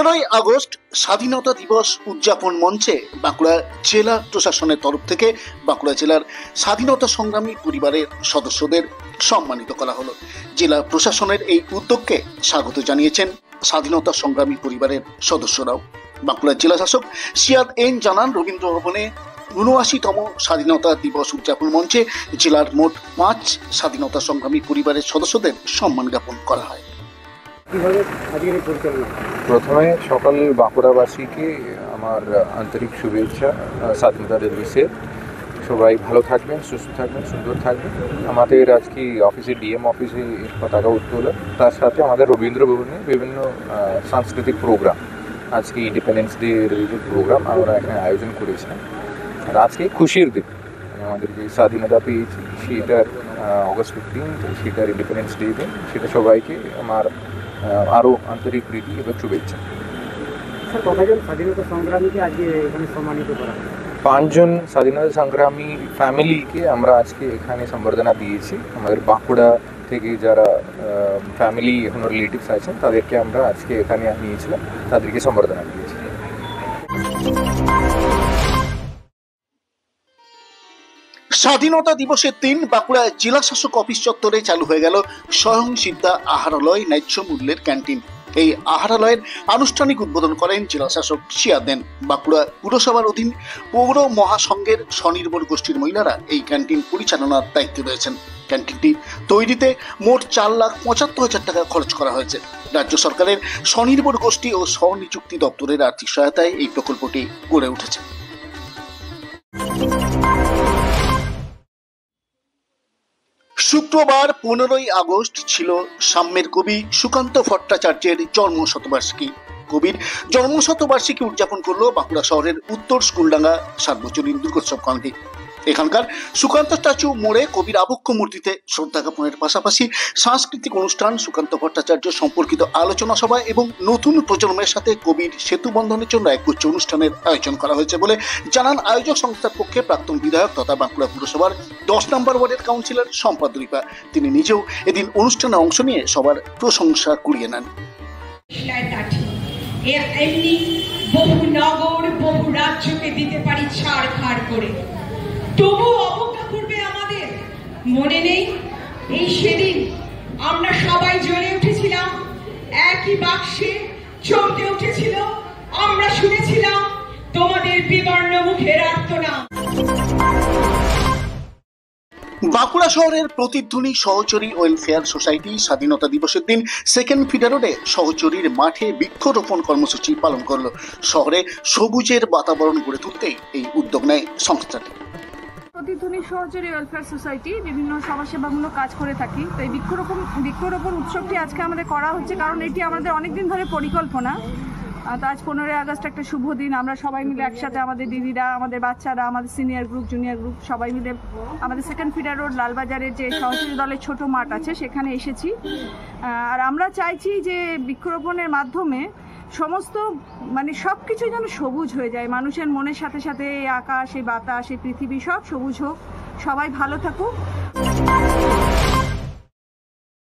15ই August স্বাধীনতা দিবস উদযাপন মঞ্চে বাঁকুড়া জেলা প্রশাসনের তরফ থেকে বাঁকুড়া জেলার স্বাধীনতা সংগ্রামী পরিবারের সদস্যদের সম্মানিত করা হলো। জেলা প্রশাসনের এই উদ্যোগকে স্বাগত জানিয়েছেন স্বাধীনতা সংগ্রামী পরিবারের সদস্যরাও। বাঁকুড়া জেলা শাসক সিয়াদ এন জানান, রবীন্দ্র ভবনে ৭৯তম স্বাধীনতা দিবস উদযাপন মঞ্চে জেলার মোট 5 স্বাধীনতা সংগ্রামী পরিবারের সদস্যদের সম্মান জ্ঞাপন করা হয়। প্রথমে সকল বাঁকুড়াবাসীকে আমার আন্তরিক শুভেচ্ছা স্বাধীনতা দিবসের। সবাই ভালো থাকবেন, সুস্থ থাকবেন, সুন্দর থাকবেন। আমাদের আজকে অফিসে ডিএম অফিসে পতাকা উত্তোলন, তার সাথে আমাদের রবীন্দ্র ভবনে বিভিন্ন সাংস্কৃতিক প্রোগ্রাম, আজকে ইন্ডিপেন্ডেন্স ডে রিলেটেড প্রোগ্রাম আমরা এখানে আয়োজন করেছিলাম। আর আজকে খুশির দিন, আমাদের যে স্বাধীনতা পেয়েছি সেটার অগস্ট 15 সেটার ইন্ডিপেন্ডেন্স ডে দিন, সেটা সবাইকে আমার আরও আন্তরিক প্রীতি এবং শুভেচ্ছা। স্বাধীনতা সংগ্রামীকে আজকে এখানে সম্মানিত করা 5 জন স্বাধীনতা সংগ্রামী ফ্যামিলিকে আমরা আজকে এখানে সম্বর্ধনা দিয়েছি। আমাদের বাঁকুড়া থেকে যারা ফ্যামিলি এখনো রিলেটিভস আছেন তাদেরকে আমরা আজকে এখানে নিয়েছিলাম, তাদেরকে সম্বর্ধনা দিয়েছি। স্বাধীনতা দিবসের দিন বাঁকুড়া জেলা শাসক অফিস চত্বরে চালু হয়ে গেল স্বয়ং সিদ্ধা আহারালয় ন্যায্য মূল্যের ক্যান্টিন। এই আহারালয়ের আনুষ্ঠানিক উদ্বোধন করেন জেলা শাসক সিয়াদ এন। বাঁকুড়া পুরসভার অধীন পৌর মহাসংঘের স্বনির্ভর গোষ্ঠীর মহিলারা এই ক্যান্টিন পরিচালনার দায়িত্বে রয়েছেন। ক্যান্টিনটি তৈরিতে মোট 4,75,000 টাকা খরচ করা হয়েছে। রাজ্য সরকারের স্বনির্ভর গোষ্ঠী ও স্বনিযুক্তি দপ্তরের আর্থিক সহায়তায় এই প্রকল্পটি গড়ে উঠেছে। শুক্রবার 15ই আগস্ট ছিল সাম্যের কবি সুকান্ত ভট্টাচার্যের জন্মশতবার্ষিকী। কবির জন্মশতবার্ষিকী উদযাপন করল বাঁকুড়া শহরের উত্তর স্কুলডাঙ্গা সার্বজনীন দুর্গোৎসব কমিটি। এখানকার সুকান্ত স্ট্যাচু মোড়ে কবির আবক্ষ মূর্তিতে শ্রদ্ধা জ্ঞাপনের পাশাপাশি সাংস্কৃতিক অনুষ্ঠান, সুকান্ত ভট্টাচার্য সম্পর্কিত আলোচনা সভা এবং নতুন প্রজন্মের সাথে কবির সেতু বন্ধনের জন্য একগুচ্ছ অনুষ্ঠানের আয়োজন করা হয়েছে বলে জানান আয়োজক সংস্থার পক্ষে প্রাক্তন বিধায়ক তথা বাঁকুড়া পুরসভার 10 নম্বর ওয়ার্ডের কাউন্সিলর সম্পাদ রিপা। তিনি নিজেও এদিন অনুষ্ঠানে অংশ নিয়ে সবার প্রশংসা কুড়িয়ে নেন। এমনি বহু নগর বহু রাজ্যকে দিতে পারি ছাড়খাড় করে, তবু অবজ্ঞা করবে আমাদের। মনে নেই এই সেদিন আমরা সবাই জ্বলে উঠেছিলাম একই বাক্সে, চমকে উঠেছিল, আমরা শুনেছিলাম তোমাদের বিবর্ণ মুখের আর্তনাদ। বাঁকুড়া শহরের প্রতিধ্বনি সহচরী ওয়েলফেয়ার সোসাইটি স্বাধীনতা দিবসের দিন সেকেন্ড ফিডার রোডে সহচরীর মাঠে বৃক্ষরোপণ কর্মসূচি পালন করল। শহরে সবুজের বাতাবরণ গড়ে তুলতেই এই উদ্যোগ নেয় সংস্থাটি। প্রতিধ্বনি সহচরী ওয়েলফেয়ার সোসাইটি বিভিন্ন সমাজসেবামূলক কাজ করে থাকি। তো এই বৃক্ষরোপণ উৎসবটি আজকে আমাদের করা হচ্ছে কারণ এটি আমাদের অনেকদিন ধরে পরিকল্পনা। তো আজ 15ই আগস্ট একটা শুভ দিন, আমরা সবাই মিলে একসাথে, আমাদের দিদিরা, আমাদের বাচ্চারা, আমাদের সিনিয়র গ্রুপ, জুনিয়র গ্রুপ সবাই মিলে আমাদের সেকেন্ড ফিডার রোড লালবাজারের যে সহচরী দলের ছোট মাঠ আছে সেখানে এসেছি। আর আমরা চাইছি যে বৃক্ষরোপণের মাধ্যমে সমস্ত সব কিছু যেন সবুজ হয়ে যায়, মানুষের মনের সাথে সাথে এই আকাশ, এই বাতাস, এই পৃথিবী সব সবুজ হোক, সবাই ভালো থাকুক।